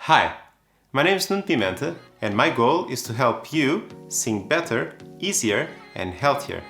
Hi, my name is Nuno Pimenta, and my goal is to help you sing better, easier, and healthier.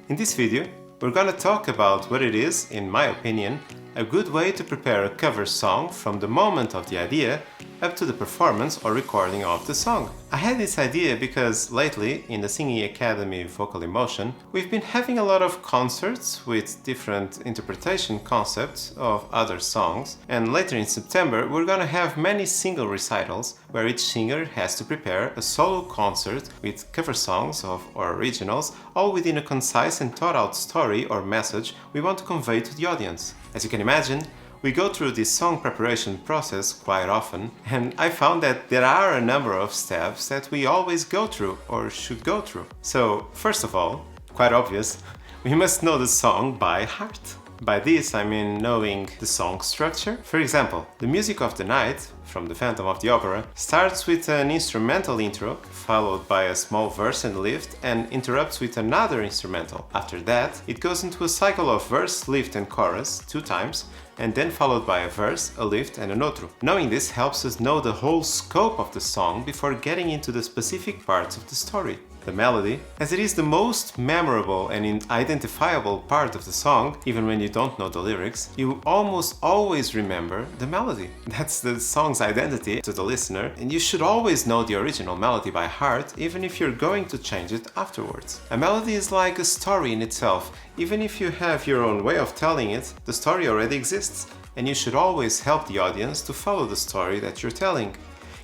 In this video, we're gonna talk about what it is, in my opinion, a good way to prepare a cover song from the moment of the idea up to the performance or recording of the song. I had this idea because lately, in the Singing Academy Vocal Emotion, we've been having a lot of concerts with different interpretation concepts of other songs, and later in September we're gonna have many single recitals where each singer has to prepare a solo concert with cover songs or originals, all within a concise and thought out story or message we want to convey to the audience. As you can imagine, we go through this song preparation process quite often, and I found that there are a number of steps that we always go through or should go through. So, first of all, quite obvious, we must know the song by heart. By this, I mean knowing the song structure. For example, the music of the night from the Phantom of the Opera starts with an instrumental intro, followed by a small verse and lift, and interrupts with another instrumental. After that, it goes into a cycle of verse, lift, and chorus 2 times, and then followed by a verse, a lift, and an outro. Knowing this helps us know the whole scope of the song before getting into the specific parts of the story. The melody, as it is the most memorable and identifiable part of the song, even when you don't know the lyrics, you almost always remember the melody. That's the song's identity to the listener, and you should always know the original melody by heart, even if you're going to change it afterwards. A melody is like a story in itself. Even if you have your own way of telling it, the story already exists, and you should always help the audience to follow the story that you're telling.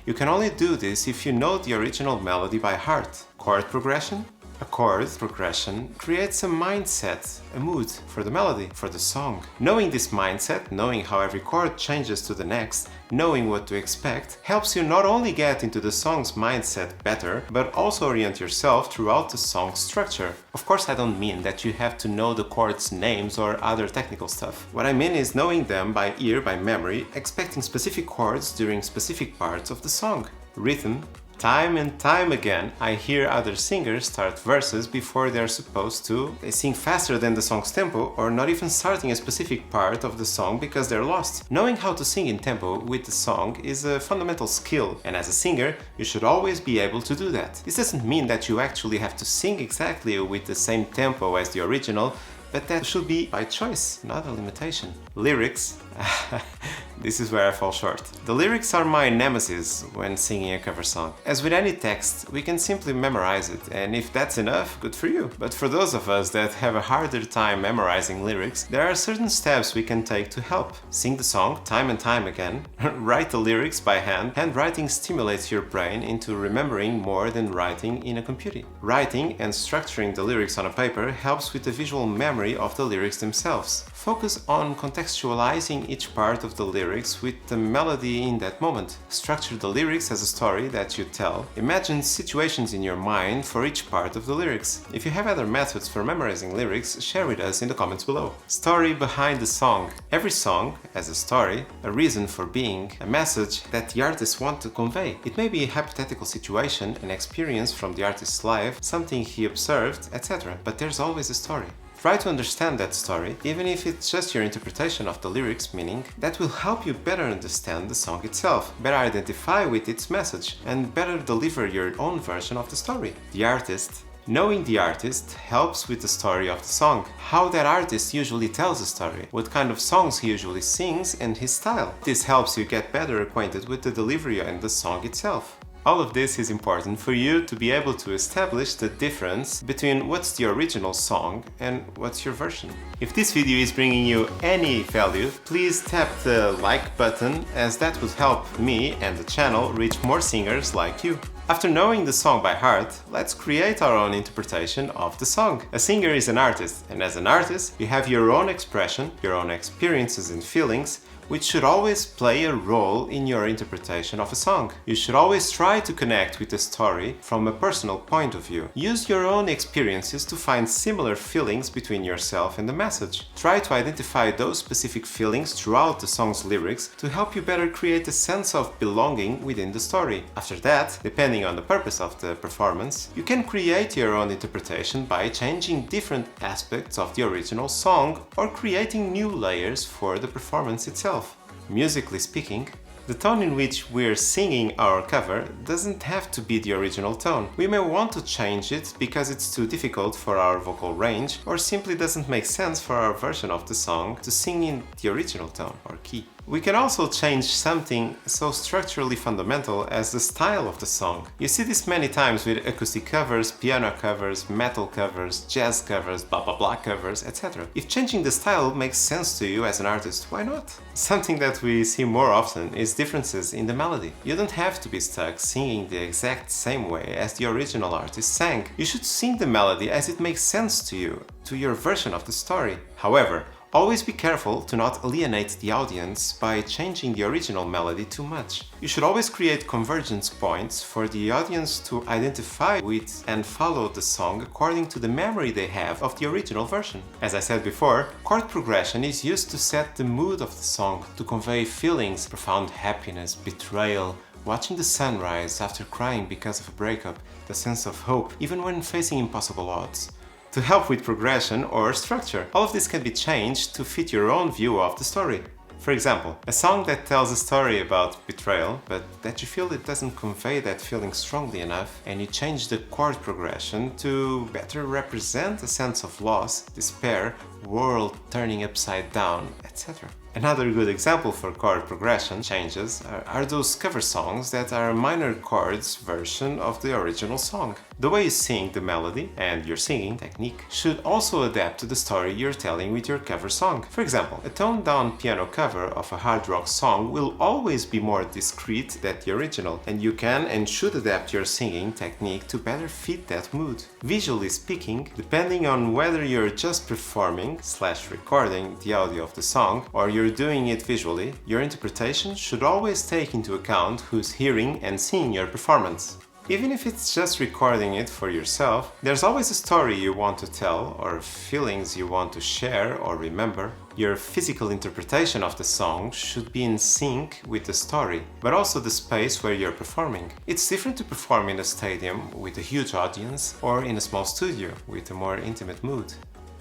You can only do this if you know the original melody by heart. Chord progression? A chord progression creates a mindset, a mood for the melody, for the song. Knowing this mindset, knowing how every chord changes to the next, knowing what to expect, helps you not only get into the song's mindset better, but also orient yourself throughout the song's structure. Of course, I don't mean that you have to know the chords' names or other technical stuff. What I mean is knowing them by ear, by memory, expecting specific chords during specific parts of the song. Rhythm. Time and time again, I hear other singers start verses before they're supposed to. They sing faster than the song's tempo, or not even starting a specific part of the song because they're lost. Knowing how to sing in tempo with the song is a fundamental skill, and as a singer, you should always be able to do that. This doesn't mean that you actually have to sing exactly with the same tempo as the original, but that should be by choice, not a limitation. Lyrics. This is where I fall short. The lyrics are my nemesis when singing a cover song. As with any text, we can simply memorize it, and if that's enough, good for you. But for those of us that have a harder time memorizing lyrics, there are certain steps we can take to help. Sing the song time and time again, write the lyrics by hand. Handwriting stimulates your brain into remembering more than writing in a computer. Writing and structuring the lyrics on a paper helps with the visual memory of the lyrics themselves. Focus on contextualizing each part of the lyrics with the melody in that moment. Structure the lyrics as a story that you tell. Imagine situations in your mind for each part of the lyrics. If you have other methods for memorizing lyrics, share with us in the comments below. Story behind the song. Every song has a story, a reason for being, a message that the artist wants to convey. It may be a hypothetical situation, an experience from the artist's life, something he observed, etc. But there's always a story. Try to understand that story, even if it's just your interpretation of the lyrics' meaning. That will help you better understand the song itself, better identify with its message, and better deliver your own version of the story. The artist. Knowing the artist helps with the story of the song, how that artist usually tells a story, what kind of songs he usually sings, and his style. This helps you get better acquainted with the delivery and the song itself. All of this is important for you to be able to establish the difference between what's the original song and what's your version. If this video is bringing you any value, please tap the like button, as that would help me and the channel reach more singers like you. After knowing the song by heart, let's create our own interpretation of the song. A singer is an artist, and as an artist, you have your own expression, your own experiences and feelings, which should always play a role in your interpretation of a song. You should always try to connect with the story from a personal point of view. Use your own experiences to find similar feelings between yourself and the message. Try to identify those specific feelings throughout the song's lyrics to help you better create a sense of belonging within the story. After that, depending on the purpose of the performance, you can create your own interpretation by changing different aspects of the original song or creating new layers for the performance itself. Musically speaking, The tone in which we're singing our cover doesn't have to be the original tone. We may want to change it because it's too difficult for our vocal range or simply doesn't make sense for our version of the song to sing in the original tone or key. We can also change something so structurally fundamental as the style of the song. You see this many times with acoustic covers, piano covers, metal covers, jazz covers, blah blah blah covers, etc. If changing the style makes sense to you as an artist, why not? Something that we see more often is differences in the melody. You don't have to be stuck singing the exact same way as the original artist sang. You should sing the melody as it makes sense to you, to your version of the story. However, always be careful to not alienate the audience by changing the original melody too much. You should always create convergence points for the audience to identify with and follow the song according to the memory they have of the original version. As I said before, chord progression is used to set the mood of the song, to convey feelings, profound happiness, betrayal, watching the sunrise after crying because of a breakup, the sense of hope, even when facing impossible odds. To help with progression or structure, all of this can be changed to fit your own view of the story. For example, a song that tells a story about betrayal, but that you feel it doesn't convey that feeling strongly enough, and you change the chord progression to better represent a sense of loss, despair, world turning upside down, etc. Another good example for chord progression changes are those cover songs that are minor chords version of the original song. The way you sing the melody and your singing technique should also adapt to the story you're telling with your cover song. For example, a toned-down piano cover of a hard rock song will always be more discreet than the original, and you can and should adapt your singing technique to better fit that mood. Visually speaking, depending on whether you're just performing/recording the audio of the song or you're doing it visually, your interpretation should always take into account who's hearing and seeing your performance. Even if it's just recording it for yourself, there's always a story you want to tell or feelings you want to share or remember. Your physical interpretation of the song should be in sync with the story, but also the space where you're performing. It's different to perform in a stadium with a huge audience or in a small studio with a more intimate mood.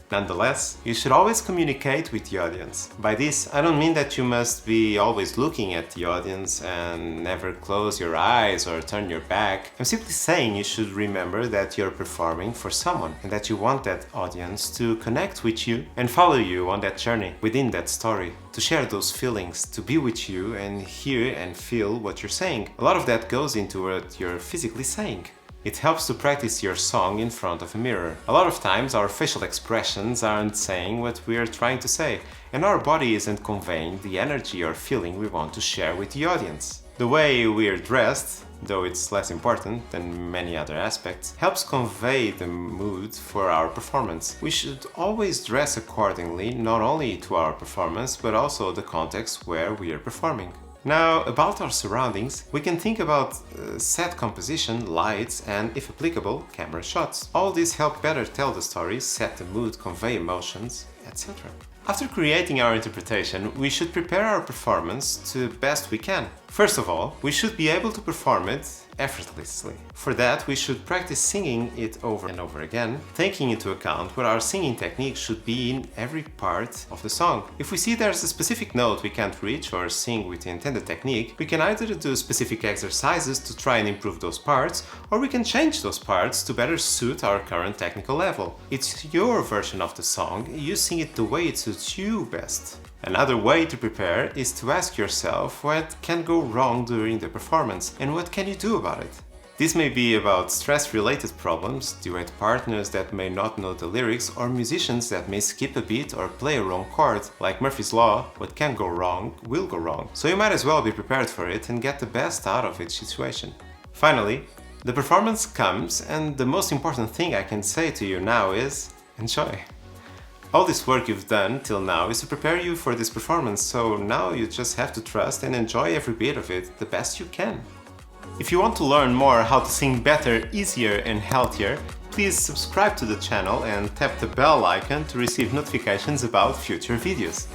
Nonetheless, you should always communicate with the audience. By this, I don't mean that you must be always looking at the audience and never close your eyes or turn your back. I'm simply saying you should remember that you're performing for someone and that you want that audience to connect with you and follow you on that journey within that story, to share those feelings, to be with you and hear and feel what you're saying. A lot of that goes into what you're physically saying. It helps to practice your song in front of a mirror. A lot of times our facial expressions aren't saying what we are trying to say, and our body isn't conveying the energy or feeling we want to share with the audience. The way we're dressed, though it's less important than many other aspects, helps convey the mood for our performance. We should always dress accordingly, not only to our performance, but also the context where we are performing. Now, about our surroundings, we can think about set composition, lights, and, if applicable, camera shots. All these help better tell the story, set the mood, convey emotions, etc. After creating our interpretation, we should prepare our performance to best we can. First of all, we should be able to perform it effortlessly. For that, we should practice singing it over and over again, taking into account what our singing technique should be in every part of the song. If we see there's a specific note we can't reach or sing with the intended technique, we can either do specific exercises to try and improve those parts, or we can change those parts to better suit our current technical level. It's your version of the song, you sing it the way it suits you best. Another way to prepare is to ask yourself what can go wrong during the performance and what can you do about it. This may be about stress-related problems, duet partners that may not know the lyrics, or musicians that may skip a beat or play a wrong chord. Like Murphy's Law, what can go wrong will go wrong. So you might as well be prepared for it and get the best out of each situation. Finally, the performance comes, and the most important thing I can say to you now is enjoy. All this work you've done till now is to prepare you for this performance, so now you just have to trust and enjoy every bit of it the best you can. If you want to learn more how to sing better, easier and healthier, please subscribe to the channel and tap the bell icon to receive notifications about future videos.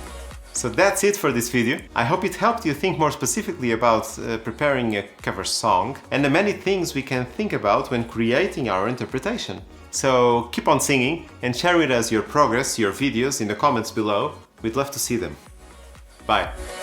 So that's it for this video. I hope it helped you think more specifically about preparing a cover song and the many things we can think about when creating our interpretation. So keep on singing and share with us your progress, your videos in the comments below. We'd love to see them. Bye!